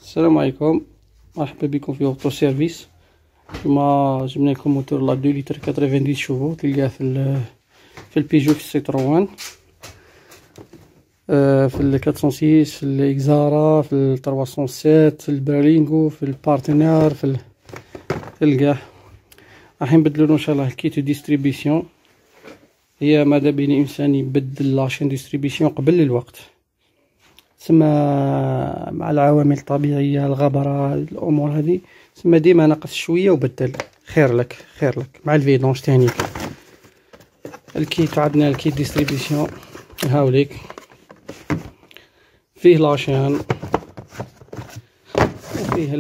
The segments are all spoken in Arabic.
السلام عليكم، مرحبا بكم في اوتو سيرفيس. اليوم جبنا لكم موتور لا 2 لتر 90 شوفو تلقاه في البيجو، في السيتروان، في ال 406، في الاكزارا، في ال 307، في البرلينغو، في البارتنير، تلقاه. راح نبدلو ان شاء الله الكيت ديستريبيسيون. هي ماذا بين انسان يبدل لاشين ديستريبيسيون قبل الوقت، تسمى مع العوامل الطبيعيه، الغبره، الامور هذه، تسمى ديما نقص شويه وبدل. خير لك مع الفيدونج تاني. الكيت عندنا الكيت ديستريبيسيون هاوليك، فيه لاشين وفيه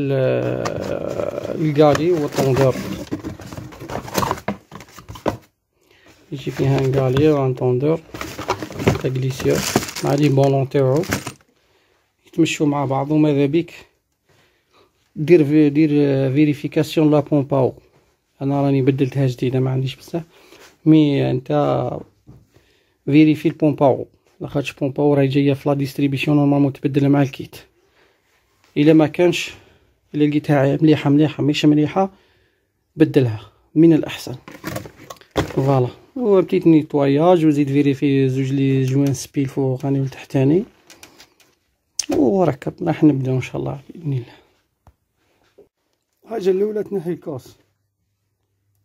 الكالي والطوندور. يجي فيها ان كالي وان طوندور تاع غليسير مع لي بولون تاعو يتمشوا مع بعض. وماذا بيك دير فيريفيكاسيون لا بومباو. انا راني بدلتها جديده، ما عنديش بصح، مي انت فيريفي البومباو، لاخاطش بومباو راهي جايه في لا ديستريبيسيون نورمالمون تبدل مع الكيت. الا ما كانش، الا لقيتها مليحه ماهيش مليحه بدلها من الاحسن. فوالا، هو بتيت نيطواياج وزيد فيريفي زوج لي جوان سبي الفوقاني والتحتاني وركب. راح نبدا ان شاء الله باذن الله. الحاجه الاولى تنحي الكاس،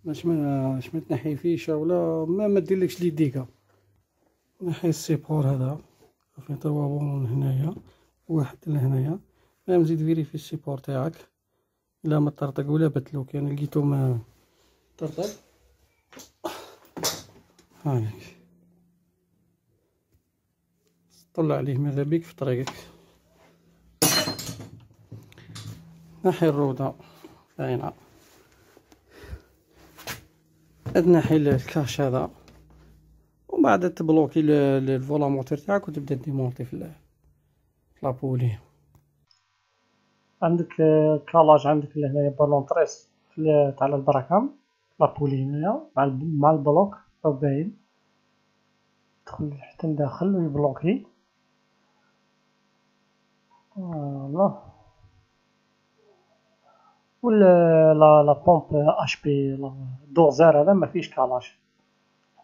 باش ما تنحي فيشه ولا ما ديرلكش لي ديكا. نحي السيبور هذا فيه توا بون هنايا، واحد لهنايا. نزيد فيريفي السيبور تاعك الا ما طرطق ولا بدلو. كان لقيتو ما طرطق هانيك طلع عليه ماذا بيك في طريقك. نحي الروضة باينة، تنحي الكاش هذا، ومن بعد تبلوكي الفولا موتور تاعك وتبدا ديمونتي في لابولي. عندك كالاج، عندك لهنايا بالون طريس تاع البراكام لابولي هنايا مع البلوك راه باين. تدخل حتى لداخل ويبلوكي. فوالا. ولا لا بومب اش بي دوزار هذا ما فيش كالاج،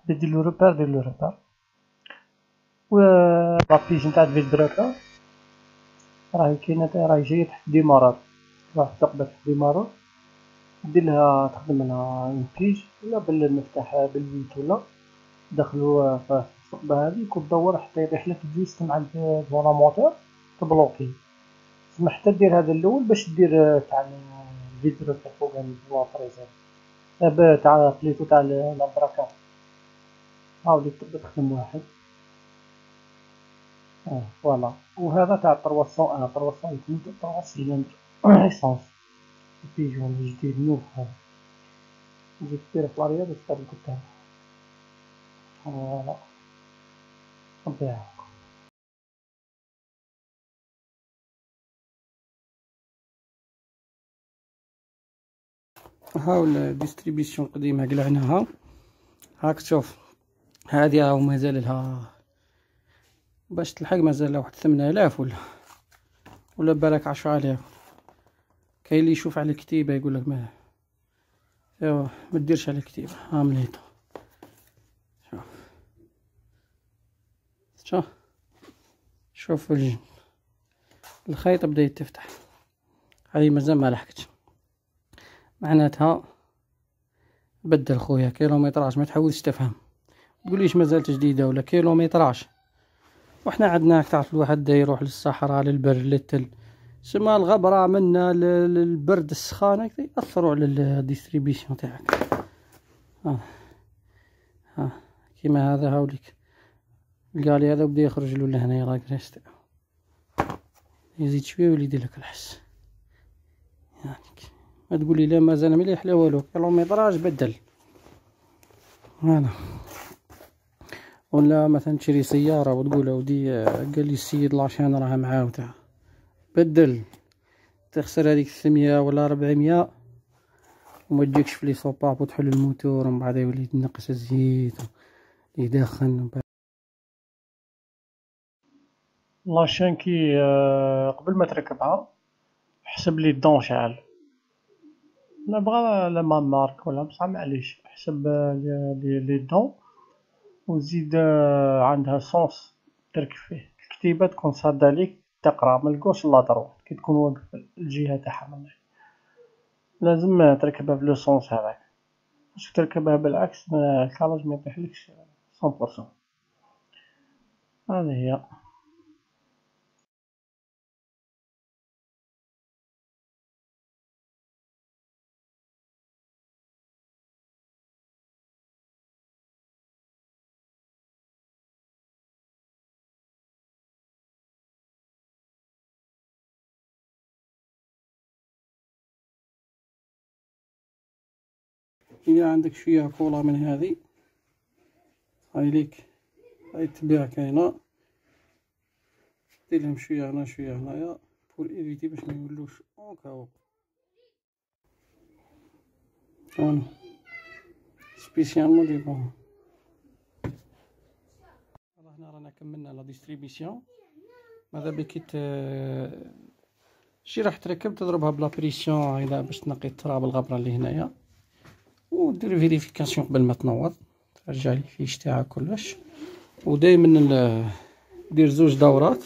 دير له روبير. و لابيج نتاع الفيدروكا راهي كاينه، راهي جايه تحت ديمارات، راح تقبل تحت ديمارات دير لها، تخدم لها اون بيج ولا بالمفتاح بالفيت، ولا دخلوا في الثقبه هذيك وتدور حتى يطيح لك جوست مع الفولا موتور تبلوكي. تسمى حتى دير هذا الاول باش دير تاع الفيدرو تاع فوقاني الفريزر تاع بليتو تاع لابراكار. هاوليك تبدا تخدم واحد. فوالا. وهذا تاع 300 3 سيلندر ايسونس بيجون جديد نوف. هذا تجي دير في لاريا باش ترد قدام. فوالا طبيعة. هاو الديستريبيسيون قديمة قلعناها، هاك تشوف هادي هاو مازال لها باش تلحق، مازال لها واحد 8000 ولا بالك 10000. كاين اللي يشوف على الكتيبة يقولك ما ايوا ما ديرش على الكتيبة. ها مليطة، شوف الخيط بدا يتفتح. هاي مازال ما لحقتش، معناتها بدل خويا كيلومتراج. ما تحاولش تفهم، تقوليش مازالت جديدة ولا كيلومتراج. وحنا عندنا تعرف الواحد دا يروح للصحراء للبر للتل، سما الغبرة منا للبرد السخانة يأثروا على الديستريبيسيون تاعك. ها كيما هذا هاوليك القالي هذا بدا يخرج له لهنايا لاكريس تاعو، يزيد شويه ويولي يدير لك الحس. يعني ما تقولي لا مازال مليح لا والو، كيلومتراج بدل. هنا ولا مثلا تشري سياره وتقول اودي قال لي السيد لاشين راها معاه تاع بدل، تخسر هذيك 300 ولا 400 وما تجيكش في لي صوباب وتحل الموتور ومن بعد يولي تنقص الزيت يدخن. لاشين كي قبل ما تركبها حسب لي دون شحال، نبغى لا مارك ولا بصح معليش حسب لي دون، وزيد عندها صونس تركب فيه الكتيبة تكون صادة ليك تقرا من الكوش لا دروات كي تكون واقف الجهة تاعها من هنا، لازم تركبها بلو صونس هذاك، باش تركبها بالعكس الكالاج ميطيحلكش 100%. هذه هي. إذا عندك شوية كولا من هذه هاي ليك، هاي تبيع كاينة، ديرلهم شوية هنا شوية هنايا بور ايفيتي باش ميولوش اونكاو. هانا سبيسيالمون لي بون. هنا رانا كملنا لا ديستريبيسيون، ماذا بك شي راح تركب تضربها بلا بريسيون هكذا باش تنقي التراب الغبرة اللي هنايا، ودير فيريفيكاسيون قبل ما تنوض، ترجع لي الفيش تاعك كلش، ودايما دير 2 دورات